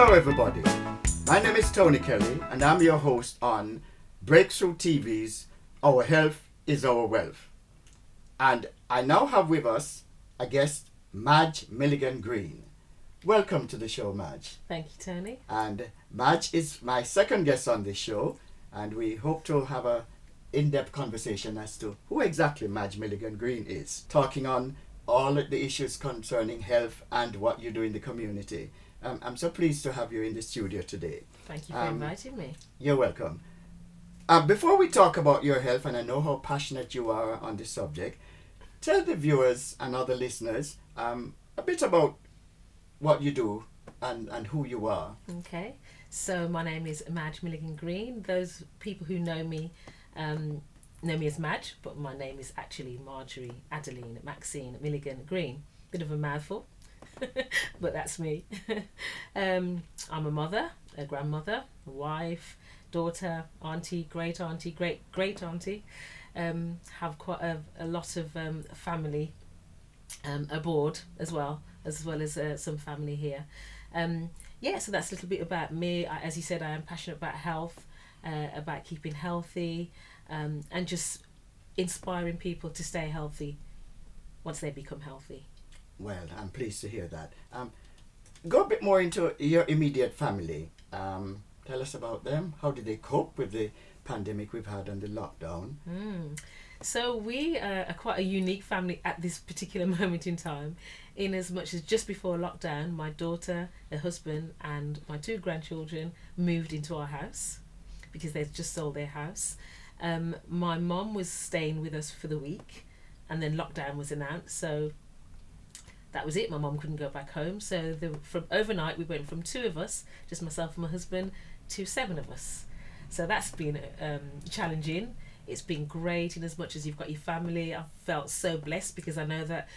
Hello everybody, my name is Tony Kelly and I'm your host on Breakthrough TV's Our Health is Our Wealth. And I now have with us a guest, Madge Milligan Green. Welcome to the show, Madge. Thank you, Tony. And Madge is my second guest on this show, and we hope to have a in-depth conversation as to who exactly Madge Milligan Green is, talking on all the issues concerning health and what you do in the community. I'm so pleased to have you in the studio today. Thank you for inviting me. You're welcome. Before we talk about your health, and I know how passionate you are on this subject, tell the viewers and other listeners a bit about what you do and who you are. Okay, so my name is Madge Milligan Green. Those people who know me as Madge, but my name is actually Marjorie Adeline Maxine Milligan Green. Bit of a mouthful, but that's me. I'm a mother, a grandmother, a wife, daughter, auntie, great auntie, great auntie. Have quite a lot of family abroad as well as some family here. So that's a little bit about me. As you said, I am passionate about health, about keeping healthy, and just inspiring people to stay healthy once they become healthy. Well, I'm pleased to hear that. Go a bit more into your immediate family. Tell us about them. How did they cope with the pandemic we've had and the lockdown? So we are quite a unique family at this particular moment in time, in as much as just before lockdown, my daughter, her husband and my 2 grandchildren moved into our house because they'd just sold their house. My mum was staying with us for the week, and then lockdown was announced, so that was it. My mum couldn't go back home, so from overnight we went from 2 of us, just myself and my husband, to 7 of us. So that's been challenging. It's been great in as much as you've got your family. I've felt so blessed because I know that,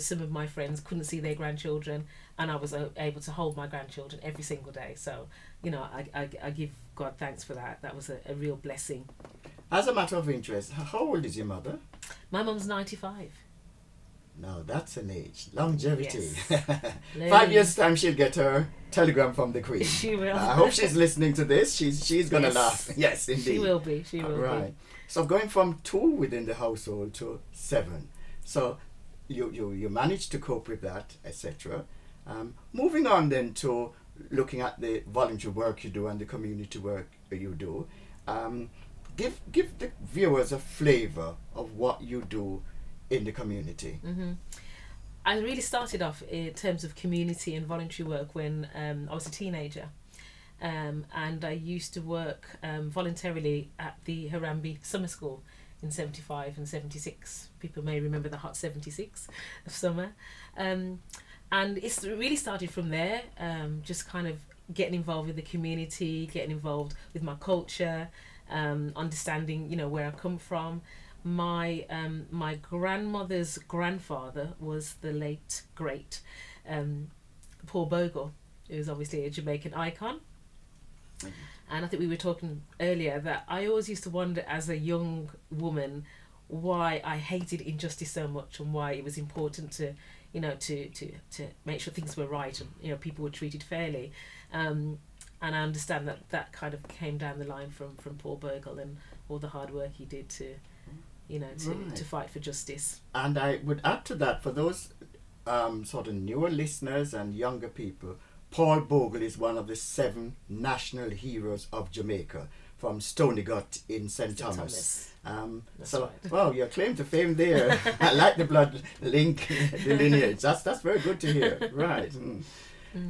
some of my friends couldn't see their grandchildren, and I was able to hold my grandchildren every single day. So, I give God thanks for that. That was a real blessing. As a matter of interest, how old is your mother? My mum's 95. No, that's an age. Longevity. Yes. 5 years' time she'll get her telegram from the Queen. She will. I hope she's listening to this. She's going to laugh. Yes, indeed. She will be. Right. So going from 2 within the household to 7. So you managed to cope with that, etc. Moving on then to looking at the voluntary work you do and the community work you do. Give the viewers a flavour of what you do in the community. Mm-hmm. I really started off in terms of community and voluntary work when I was a teenager, and I used to work voluntarily at the Harambee Summer School in 75 and 76. People may remember the hot 76 of summer, and it's really started from there, just kind of getting involved with the community, getting involved with my culture, understanding where I come from. My grandmother's grandfather was the late great Paul Bogle, who was obviously a Jamaican icon. Mm-hmm. And I think we were talking earlier that I always used to wonder as a young woman why I hated injustice so much and why it was important to make sure things were right and people were treated fairly. And I understand that kind of came down the line from Paul Bogle and all the hard work he did to fight for justice. And I would add to that, for those sort of newer listeners and younger people, Paul Bogle is one of the 7 national heroes of Jamaica from Stony Gut in St. Thomas. Right. Wow, your claim to fame there. I like the blood link, the lineage. That's very good to hear. Right.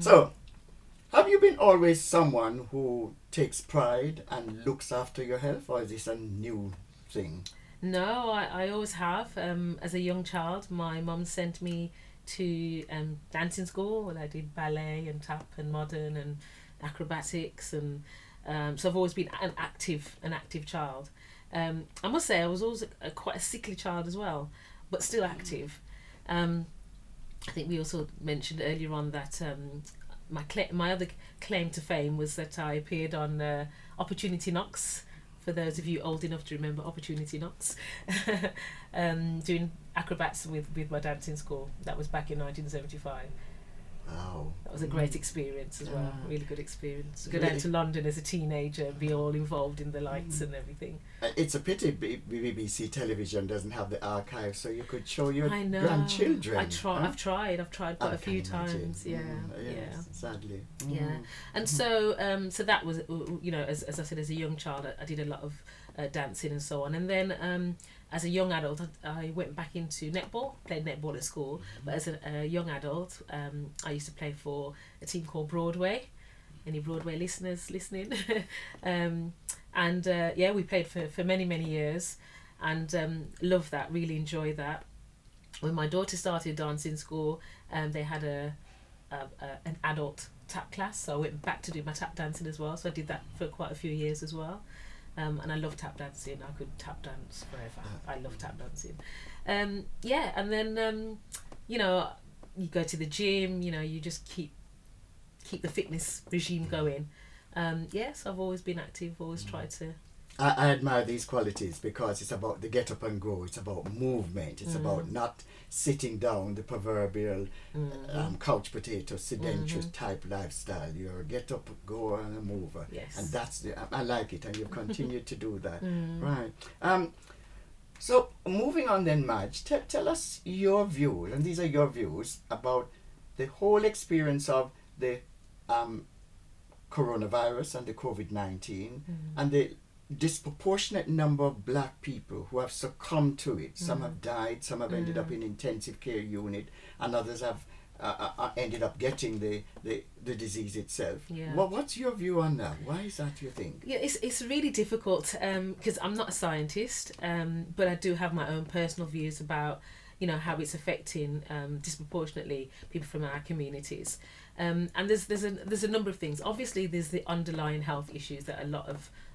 So, have you been always someone who takes pride and looks after your health, or is this a new thing? No, I always have. As a young child, my mum sent me to dancing school where I did ballet and tap and modern and acrobatics, and so I've always been an active child. I must say I was always quite a sickly child as well, but still active. I think we also mentioned earlier on that my other claim to fame was that I appeared on Opportunity Knocks. For those of you old enough to remember Opportunity Knocks, doing acrobats with my dancing school. That was back in 1975. Wow. That was a great experience as well. Really good experience. Go Really? down to London as a teenager and be all involved in the lights and everything. It's a pity BBC television doesn't have the archive, so you could show your I know. grandchildren. I've tried quite I a few can imagine. times. Yeah, Yes, sadly. yeah. And so that was, as I said, as a young child, I did a lot of dancing and so on. And then as a young adult, I went back into netball, played netball at school. But as a young adult, I used to play for a team called Broadway. Any Broadway listeners listening? We played for many, many years and loved that, really enjoyed that. When my daughter started dancing school, they had an adult tap class, so I went back to do my tap dancing as well. So I did that for quite a few years as well. And I love tap dancing. I could tap dance forever. I love tap dancing. And then you go to the gym. You just keep the fitness regime going. Yes, I've always been active. Always tried to. I admire these qualities because it's about the get up and go. It's about movement. It's about not sitting down, the proverbial couch potato, sedentary type lifestyle. You're a get up, go, and a mover. Yes. And I like it, and you've continued to do that. Right. So moving on then, Madge, tell us your view, and these are your views, about the whole experience of the coronavirus and the COVID-19 and the disproportionate number of black people who have succumbed to it. Some have died, some have ended up in intensive care unit, and others have ended up getting the disease itself. Yeah. What's your view on that? Why is that, you think? Yeah, it's really difficult because I'm not a scientist, but I do have my own personal views about how it's affecting disproportionately people from our communities. And there's a number of things. Obviously, there's the underlying health issues that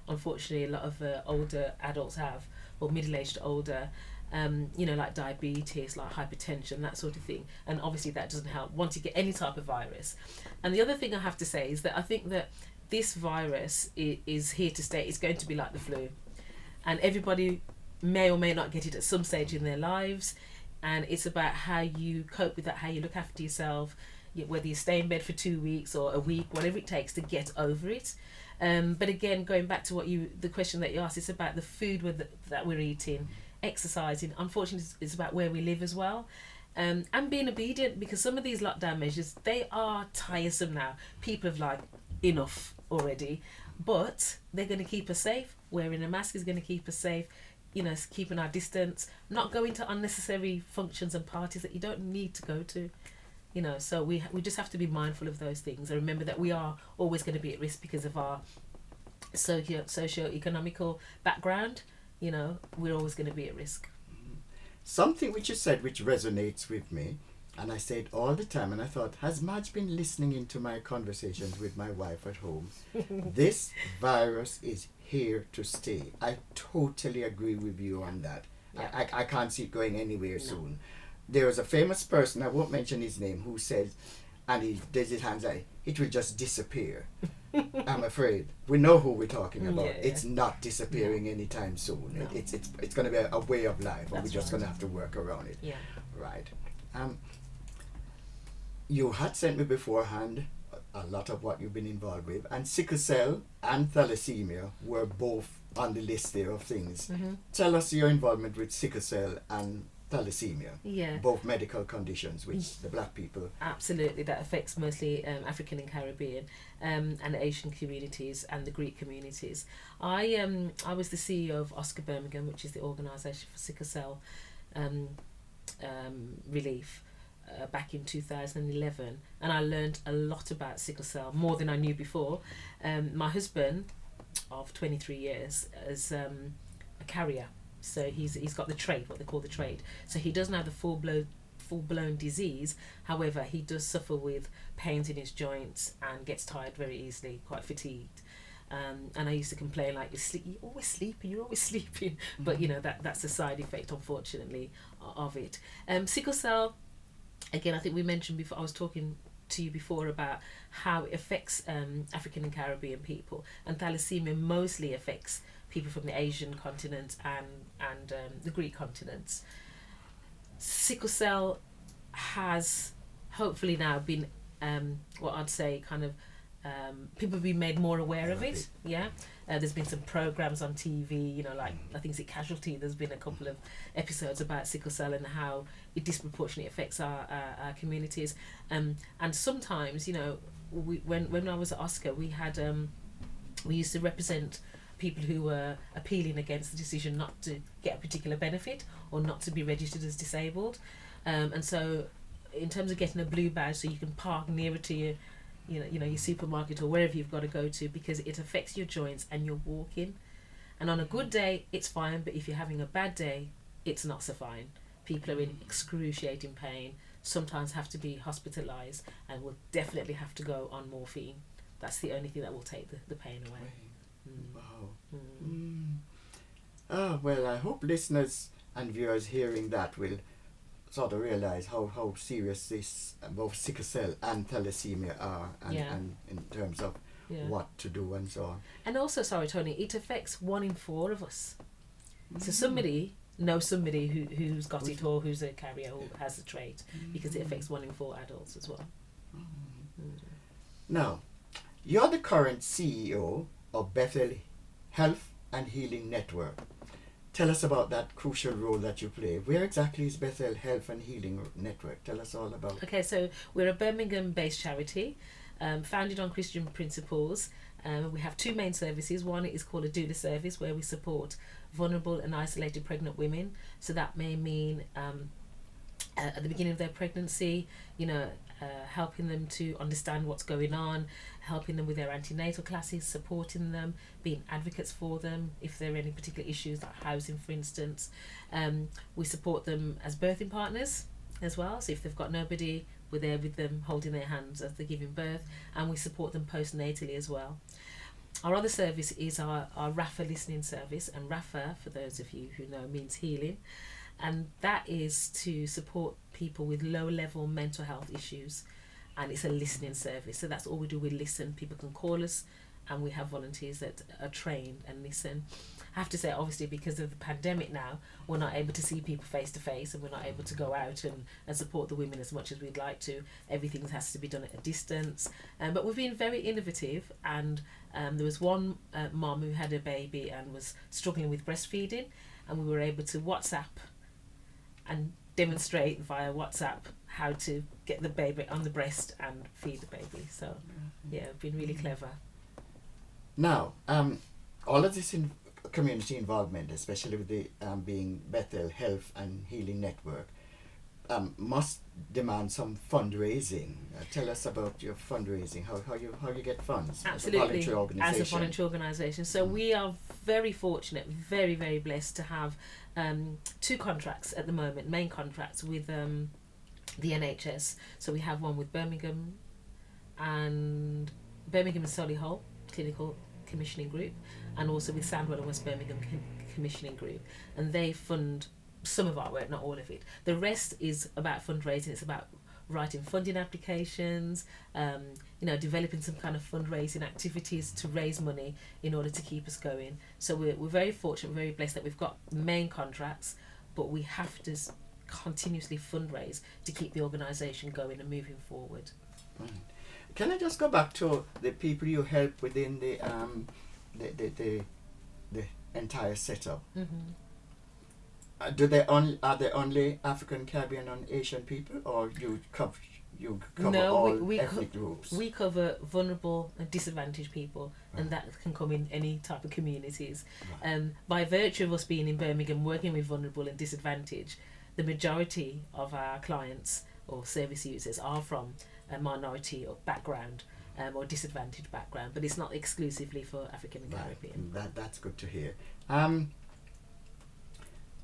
unfortunately a lot of older adults have, or middle-aged older, like diabetes, like hypertension, that sort of thing. And obviously that doesn't help once you get any type of virus. And the other thing I have to say is that I think that this virus is here to stay. It's going to be like the flu, and everybody may or may not get it at some stage in their lives. And it's about how you cope with that, how you look after yourself, whether you stay in bed for 2 weeks or a week, whatever it takes to get over it. But again, going back to the question that you asked, it's about the food that we're eating, exercising. Unfortunately, it's about where we live as well. And being obedient, because some of these lockdown measures, they are tiresome now. People have enough already, but they're going to keep us safe. Wearing a mask is going to keep us safe. Keeping our distance, not going to unnecessary functions and parties that you don't need to go to. So we just have to be mindful of those things and remember that we are always going to be at risk because of our socio-economical background. We're always going to be at risk. Something which you said which resonates with me, and I say it all the time, and I thought, has Madge been listening into my conversations with my wife at home? This virus is here to stay. I totally agree with you on that. Yeah. I can't see it going anywhere soon. There was a famous person, I won't mention his name, who says, and he does his hands like, it will just disappear. I'm afraid. We know who we're talking about. It's not disappearing anytime soon. No. It's going to be a way of life, and we're just going to have to work around it. Yeah. Right. You had sent me beforehand a lot of what you've been involved with, and sickle cell and thalassemia were both on the list there of things. Tell us your involvement with sickle cell and thalassemia. Yeah. Both medical conditions which the black people. Absolutely, that affects mostly African and Caribbean and Asian communities and the Greek communities. I was the CEO of Oscar Birmingham, which is the organisation for sickle cell relief. Back in 2011, and I learned a lot about sickle cell, more than I knew before. My husband of 23 years is a carrier, so he's got the trade, what they call the trade. So he doesn't have the full-blown disease. However, he does suffer with pains in his joints and gets tired very easily, quite fatigued. And I used to complain you're always sleeping. But that's a side effect, unfortunately, of it. Sickle cell. Again, I think we mentioned before, I was talking to you before about how it affects African and Caribbean people, and thalassemia mostly affects people from the Asian continent and the Greek continents. Sickle cell has hopefully now been what I'd say kind of people be made more aware of it. Yeah, there's been some programs on TV, like I think it's Casualty. There's been a couple of episodes about sickle cell and how it disproportionately affects our communities. And sometimes, when I was at Oscar, we had we used to represent people who were appealing against the decision not to get a particular benefit or not to be registered as disabled. And so, in terms of getting a blue badge, so you can park nearer to your your supermarket or wherever you've got to go to, because it affects your joints and you're walking. And on a good day, it's fine, but if you're having a bad day, it's not so fine. People are in excruciating pain, sometimes have to be hospitalised, and will definitely have to go on morphine. That's the only thing that will take the pain away. Wow. Well, I hope listeners and viewers hearing that will sort of realise how serious this both sickle cell and thalassemia are, and in terms of what to do and so on. And also, sorry Tony, it affects 1 in 4 of us. So somebody knows somebody who's got it, or who's a carrier or has the trait, because it affects 1 in 4 adults as well. Now, you're the current CEO of Bethel Health and Healing Network. Tell us about that crucial role that you play. Where exactly is Bethel Health and Healing Network? Tell us all about it. Okay, so we're a Birmingham-based charity, founded on Christian principles. We have 2 main services. One is called a doula service, where we support vulnerable and isolated pregnant women. So that may mean at the beginning of their pregnancy, helping them to understand what's going on, helping them with their antenatal classes, supporting them, being advocates for them if there are any particular issues like housing, for instance. We support them as birthing partners as well, so if they've got nobody, we're there with them, holding their hands as they're giving birth, and we support them postnatally as well. Our other service is our RAFA listening service, and RAFA, for those of you who know, means healing, and that is to support people with low-level mental health issues, and it's a listening service. So that's all we do, we listen. People can call us, and we have volunteers that are trained and listen. I have to say, obviously, because of the pandemic now, we're not able to see people face to face, and we're not able to go out and support the women as much as we'd like to. Everything has to be done at a distance. But we've been very innovative, and there was one mom who had a baby and was struggling with breastfeeding, and we were able to WhatsApp and demonstrate via WhatsApp how to get the baby on the breast and feed the baby. So, yeah, it's been really clever. Now, all of this community involvement, especially with the being Bethel Health and Healing Network, must demand some fundraising. Tell us about your fundraising, how you get funds. Absolutely, as a voluntary organisation. As a voluntary organisation. So we are very fortunate, very, very blessed to have 2 contracts at the moment, main contracts with the NHS. So we have one with Birmingham and Solihull Clinical Commissioning Group, and also with Sandwell and West Birmingham Commissioning Group, and they fund some of our work, not all of it. The rest is about fundraising. It's about writing funding applications, developing some kind of fundraising activities to raise money in order to keep us going. So we're very fortunate, very blessed that we've got main contracts, but we have to continuously fundraise to keep the organisation going and moving forward. Right. Can I just go back to the people you help within the entire setup? Are they only African, Caribbean, and Asian people, or you cover all ethnic groups? We cover vulnerable and disadvantaged people, and that can come in any type of communities. Right. By virtue of us being in Birmingham working with vulnerable and disadvantaged, the majority of our clients or service users are from a minority or background or disadvantaged background, but it's not exclusively for African and Caribbean. That's good to hear.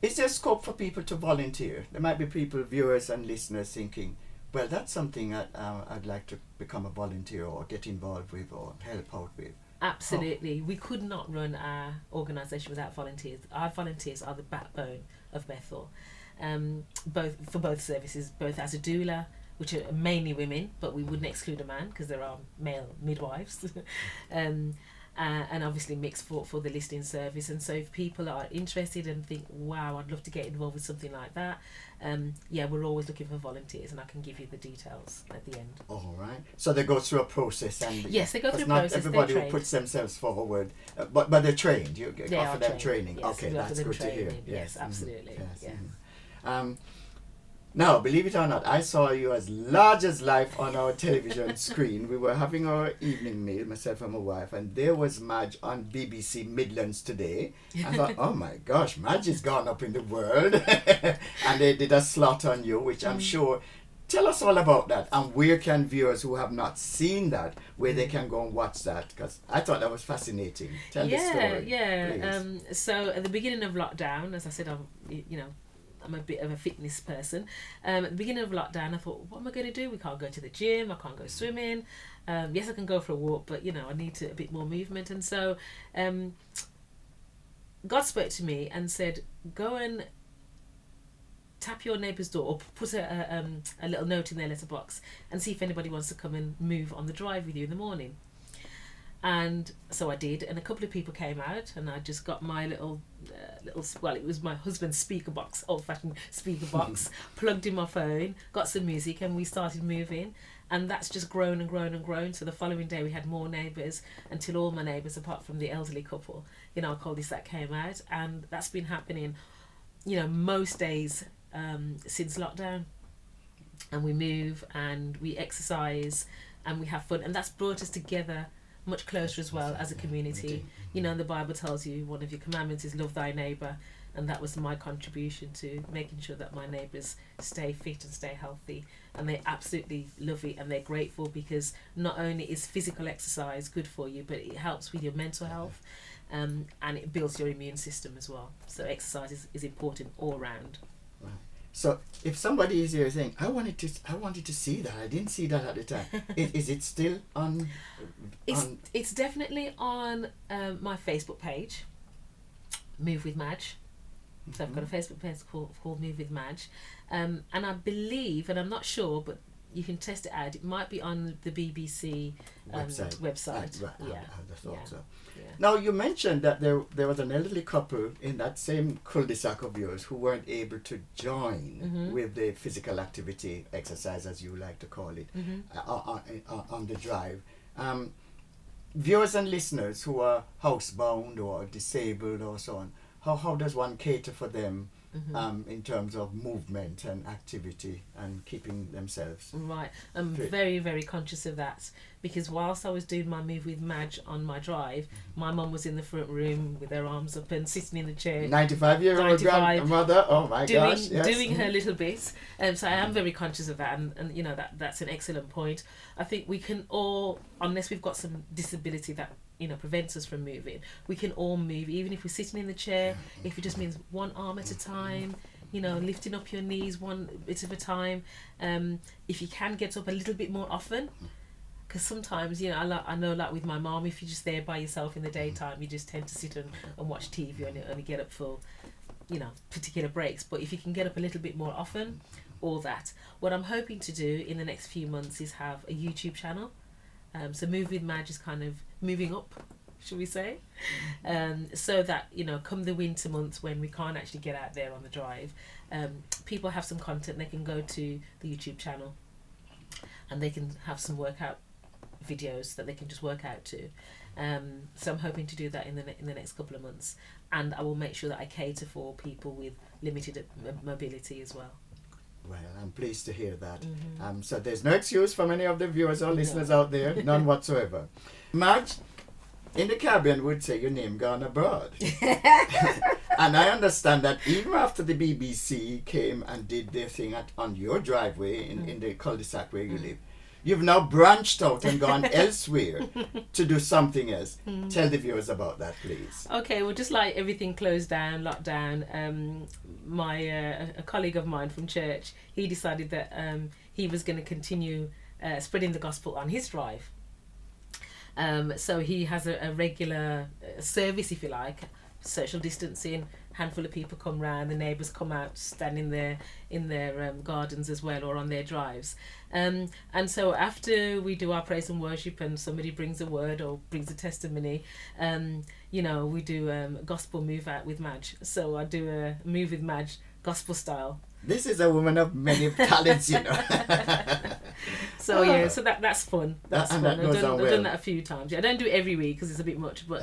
Is there scope for people to volunteer? There might be people, viewers and listeners, thinking, well, that's something I'd like to become a volunteer or get involved with or help out with. Absolutely. We could not run our organisation without volunteers. Our volunteers are the backbone of Bethel, for both services, both as a doula, which are mainly women, but we wouldn't exclude a man because there are male midwives, and obviously mix for the listening service. And so if people are interested and think, wow, I'd love to get involved with something like that, yeah, we're always looking for volunteers, and I can give you the details at the end. All right. So they go through a process, and yes, they go through a not process. Everybody who puts themselves forward, but they're trained. You offer them training. Yes, okay, that's good to hear. Yes, absolutely. Yes. Yeah. Now, believe it or not, I saw you as large as life on our television screen. We were having our evening meal, myself and my wife, and there was Madge on BBC Midlands Today. I thought, oh my gosh, Madge has gone up in the world. And they did a slot on you, which I'm sure. Tell us all about that, and where can viewers who have not seen that, where they can go and watch that? Because I thought that was fascinating. Tell the story. Yeah. So at the beginning of lockdown, as I said, I'm a bit of a fitness person. At the beginning of lockdown, I thought, what am I going to do? We can't go to the gym. I can't go swimming. Yes, I can go for a walk, but I need a bit more movement. And so God spoke to me and said, go and tap your neighbour's door, or put a little note in their letterbox and see if anybody wants to come and move on the drive with you in the morning. And so I did, and a couple of people came out, and I just got my little it was my husband's speaker box, old-fashioned speaker box, plugged in my phone, got some music, and we started moving. And that's just grown and grown and grown. So the following day we had more neighbours, until all my neighbours, apart from the elderly couple, our cul-de-sac came out. And that's been happening, most days since lockdown. And we move and we exercise and we have fun. And that's brought us together much closer as well as a community. The Bible tells you one of your commandments is love thy neighbour, and that was my contribution to making sure that my neighbours stay fit and stay healthy, and they absolutely love it, and they're grateful, because not only is physical exercise good for you, but it helps with your mental health, and it builds your immune system as well. So exercise is important all round. Right. So if somebody is here saying, I wanted to see that, I didn't see that at the time, is it still on? It's definitely on my Facebook page, Move with Madge. So I've got a Facebook page called Move with Madge, and I believe, and I'm not sure, but you can test it out, it might be on the BBC website. Right. Yeah. I thought so. Yeah. Now, you mentioned that there was an elderly couple in that same cul-de-sac of yours who weren't able to join with the physical activity, exercise as you like to call it, on the drive. Viewers and listeners who are housebound or disabled or so on, how does one cater for them in terms of movement and activity and keeping themselves? Right. I'm fit? very, very conscious of that, because whilst I was doing my Move with Madge on my drive, my mum was in the front room with her arms up and sitting in the chair. 95-year-old grandmother, oh my gosh. Yes. Doing her little bit. So I am very conscious of that, and that's an excellent point. I think we can all, unless we've got some disability that prevents us from moving, we can all move, even if we're sitting in the chair, if it just means one arm at a time, lifting up your knees one bit of a time. If you can get up a little bit more often, because sometimes I know, like with my mom, if you're just there by yourself in the daytime, you just tend to sit and watch TV and only get up for particular breaks. But if you can get up a little bit more often, all that. What I'm hoping to do in the next few months is have a YouTube channel. So Move with Madge is kind of moving up, should we say, so that come the winter months when we can't actually get out there on the drive, people have some content. They can go to the YouTube channel and they can have some workout videos that they can just work out to. So I'm hoping to do that in the next couple of months, and I will make sure that I cater for people with limited mobility as well. Well, I'm pleased to hear that. So there's no excuse for many of the viewers or listeners out there, none whatsoever. Madge, in the Caribbean would say your name gone abroad. And I understand that even after the BBC came and did their thing on your driveway in the cul-de-sac where you live, you've now branched out and gone elsewhere to do something else. Tell the viewers about that, please. Okay, well, just like everything closed down, locked down, a colleague of mine from church, he decided that he was going to continue spreading the gospel on his drive. So he has a regular service, if you like, social distancing. Handful of people come round, the neighbours come out, standing there in their gardens as well, or on their drives. And so after we do our praise and worship and somebody brings a word or brings a testimony, we do a gospel move out with Madge. So I do a move with Madge, gospel style. This is a woman of many talents, So so that's fun. That's fun. That I've done that a few times. Yeah, I don't do it every week because it's a bit much, but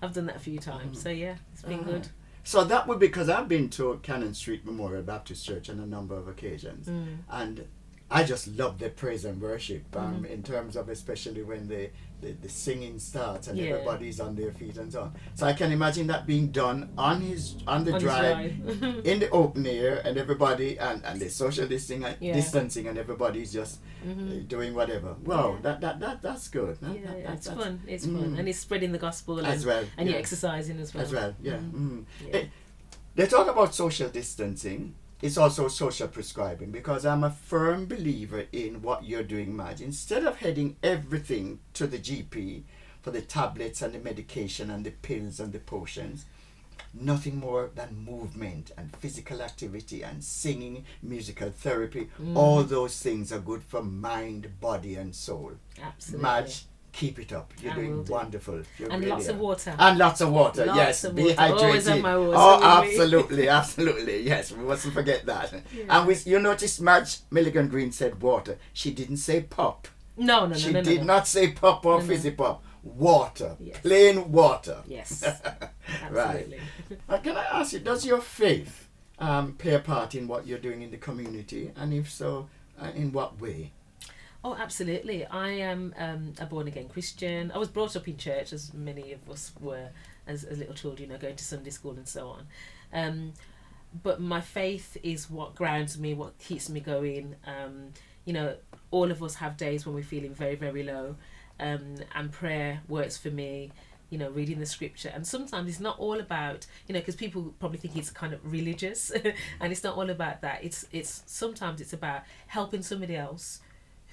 I've done that a few times. So yeah, it's been good. So that would be, because I've been to Cannon Street Memorial Baptist Church on a number of occasions, and I just love the praise and worship in terms of, especially when the singing starts and everybody's on their feet and so on. So I can imagine that being done on the drive in the open air, and everybody and the social distancing and everybody's just doing whatever. Wow, that's good. It's fun. It's fun, and it's spreading the gospel as well, and you're exercising as well. As well, They talk about social distancing. It's also social prescribing, because I'm a firm believer in what you're doing, Madge. Instead of heading everything to the GP for the tablets and the medication and the pills and the potions, nothing more than movement and physical activity and singing, musical therapy. All those things are good for mind, body and soul. Absolutely. Madge, keep it up. You're doing wonderful. And lots of water. And lots of water. Yes, be hydrated. Always have my water. Oh, absolutely, absolutely. Yes, we mustn't forget that. And you notice Madge Milligan Green said water. She didn't say pop. No. She did not say pop or fizzy pop. Water. Yes. Plain water. Yes. Right. Can I ask you, does your faith play a part in what you're doing in the community? And if so, in what way? Oh, absolutely. I am a born-again Christian. I was brought up in church, as many of us were as little children, going to Sunday school and so on. But my faith is what grounds me, what keeps me going. All of us have days when we're feeling very, very low, and prayer works for me. Reading the scripture, and sometimes it's not all about, because people probably think it's kind of religious, and it's not all about that. It's sometimes it's about helping somebody else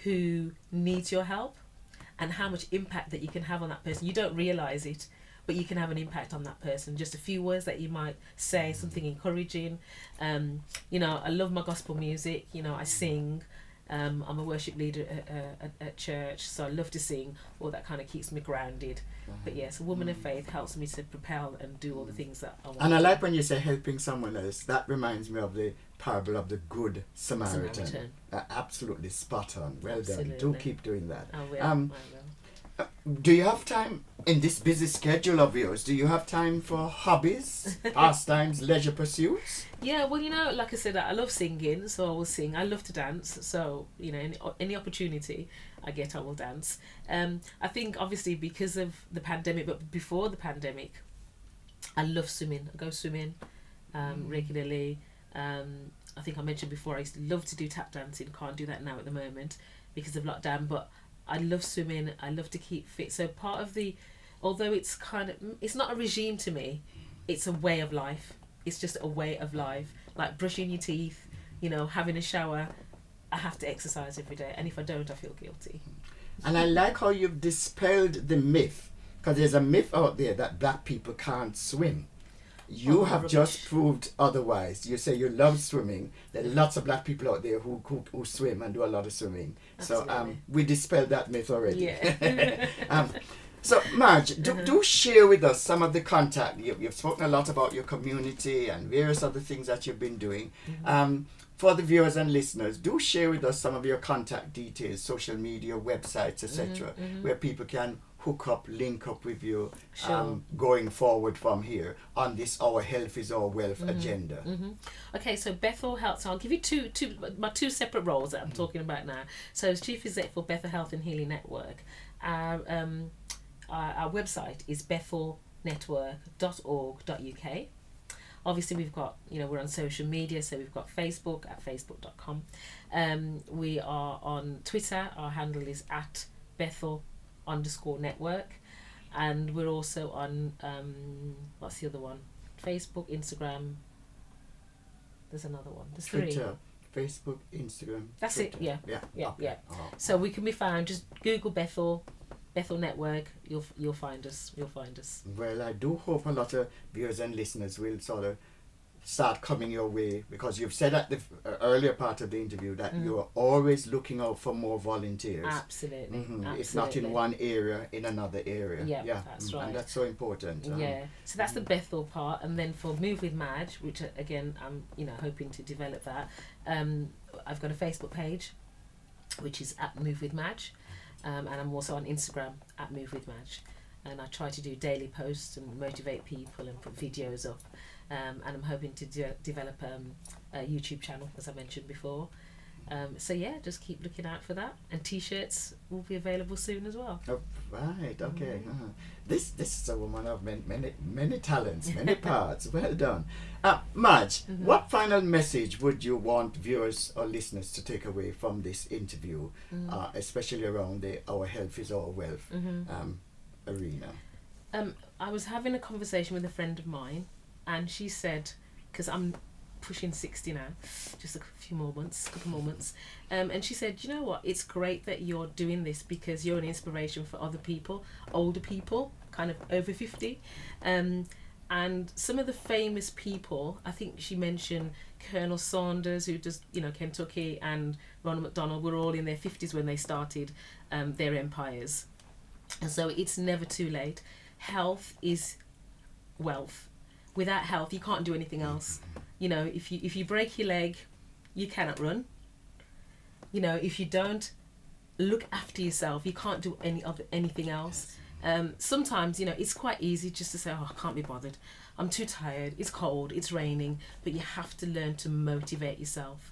who needs your help, and how much impact that you can have on that person. You don't realise it, but you can have an impact on that person. Just a few words that you might say, something encouraging. I love my gospel music. I sing. I'm a worship leader at church, so I love to sing. All that kind of keeps me grounded. But yes, a woman of faith helps me to propel and do all the things that I want. And I like when you say helping someone else. That reminds me of the parable of the Good Samaritan. Absolutely spot on. Well Absolutely. Done. Do keep doing that. I will. Do you have time in this busy schedule of yours? Do you have time for hobbies, pastimes, leisure pursuits? Yeah, well, like I said, I love singing, so I will sing. I love to dance, so any opportunity I get, I will dance. I think obviously because of the pandemic, but before the pandemic, I love swimming. I go swimming regularly. I think I mentioned before, I used to love to do tap dancing. Can't do that now at the moment because of lockdown, but I love swimming. I love to keep fit. So part of although it's not a regime to me, it's a way of life. It's just a way of life. Like brushing your teeth, having a shower. I have to exercise every day, and if I don't, I feel guilty. And I like how you've dispelled the myth, because there's a myth out there that black people can't swim. You have rubbish. Just proved otherwise. You say you love swimming. There are lots of black people out there who swim and do a lot of swimming. Absolutely. So we dispelled that myth already. Yeah. So Madge, do share with us some of the contact. You've spoken a lot about your community and various other things that you've been doing. For the viewers and listeners, do share with us some of your contact details, social media, websites, etc., where people can hook up, link up with you, going forward from here on this Our Health is Our Wealth agenda. Okay, so Bethel Health. So I'll give you my two separate roles that I'm talking about now. So as Chief Executive for Bethel Health and Healing Network, our website is bethelnetwork.org.uk. Obviously, we've got, we're on social media, so we've got Facebook at facebook.com. We are on Twitter. Our handle is at Bethel_network. And we're also on, what's the other one? Facebook, Instagram. There's another one. There's Twitter, three. Facebook, Instagram. That's Twitter. it, yeah. Yeah. Yeah, okay. yeah. So we can be found, just Google Bethel, Bethel Network, you'll find us. You'll find us. Well, I do hope a lot of viewers and listeners will sort of start coming your way, because you've said at the earlier part of the interview that you're always looking out for more volunteers. Absolutely. Absolutely. It's not in one area, in another area. Yeah, that's right. And that's so important. Yeah, so that's the Bethel part, and then for Move with Madge, which again I'm hoping to develop that. I've got a Facebook page, which is at Move with Madge, and I'm also on Instagram at Move with Madge, and I try to do daily posts and motivate people and put videos up. And I'm hoping to develop a YouTube channel, as I mentioned before. So yeah, just keep looking out for that. And T-shirts will be available soon as well. Oh, right, okay. This is a woman of many talents, many parts. Well done. Madge, what final message would you want viewers or listeners to take away from this interview, especially around the Our Health is Our Wealth arena? I was having a conversation with a friend of mine, and she said, because I'm pushing 60 now, just a couple more months, and she said, you know what, it's great that you're doing this because you're an inspiration for other people, older people, kind of over 50, and some of the famous people, I think she mentioned Colonel Saunders, who does, Kentucky, and Ronald McDonald were all in their 50s when they started their empires. And so it's never too late. Health is wealth. Without health, you can't do anything else. If you break your leg, you cannot run. If you don't look after yourself, you can't do anything else. Sometimes, it's quite easy just to say, oh, I can't be bothered. I'm too tired. It's cold. It's raining. But you have to learn to motivate yourself.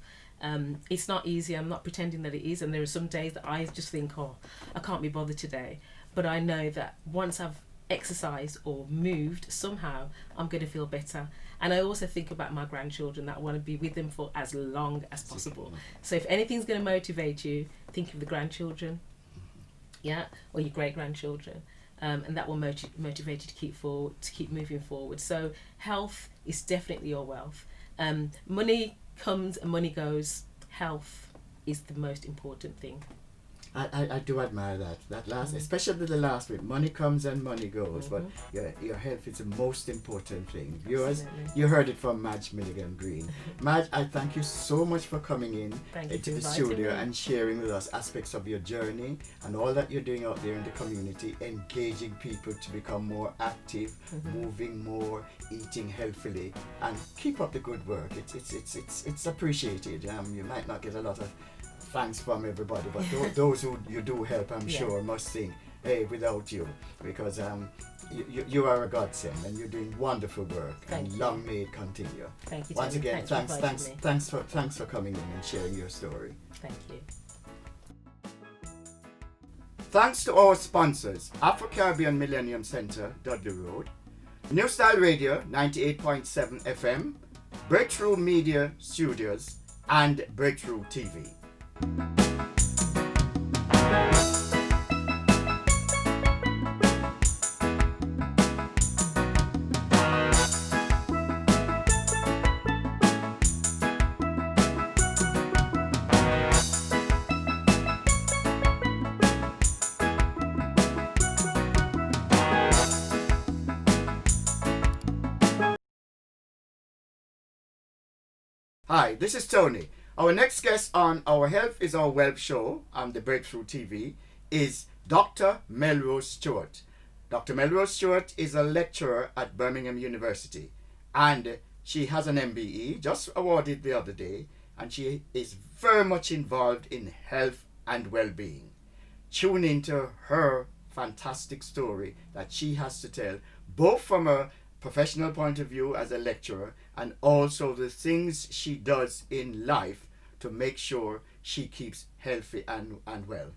It's not easy. I'm not pretending that it is. And there are some days that I just think, oh, I can't be bothered today. But I know that once I've exercised or moved, somehow I'm going to feel better. And I also think about my grandchildren, that I want to be with them for as long as possible. So if anything's going to motivate you, think of the grandchildren, or your great grandchildren, and that will motivate you to keep moving forward. So health is definitely your wealth. Money comes and money goes. Health is the most important thing. I do admire that last, especially the last bit. Money comes and money goes, but your health is the most important thing. Viewers, you heard it from Madge Milligan Green. Madge, I thank you so much for coming in into the studio and sharing with us aspects of your journey and all that you're doing out there in the community, engaging people to become more active, moving more, eating healthily, and keep up the good work. It's appreciated. You might not get a lot of thanks from everybody, but those who you do help, I'm sure, must think, hey, without you, because you are a godsend and you're doing wonderful work. And long may it continue. Thank you. Once again, thanks for coming in and sharing your story. Thank you. Thanks to our sponsors, Afro-Caribbean Millennium Center, Dudley Road, New Style Radio 98.7 FM, Breakthrough Media Studios, and Breakthrough TV. Hi, this is Tony. Our next guest on Our Health is Our Wealth show on the Breakthrough TV is Dr. Melrose Stewart. Dr. Melrose Stewart is a lecturer at Birmingham University, and she has an MBE, just awarded the other day, and she is very much involved in health and well-being. Tune into her fantastic story that she has to tell, both from a professional point of view as a lecturer and also the things she does in life to make sure she keeps healthy and well.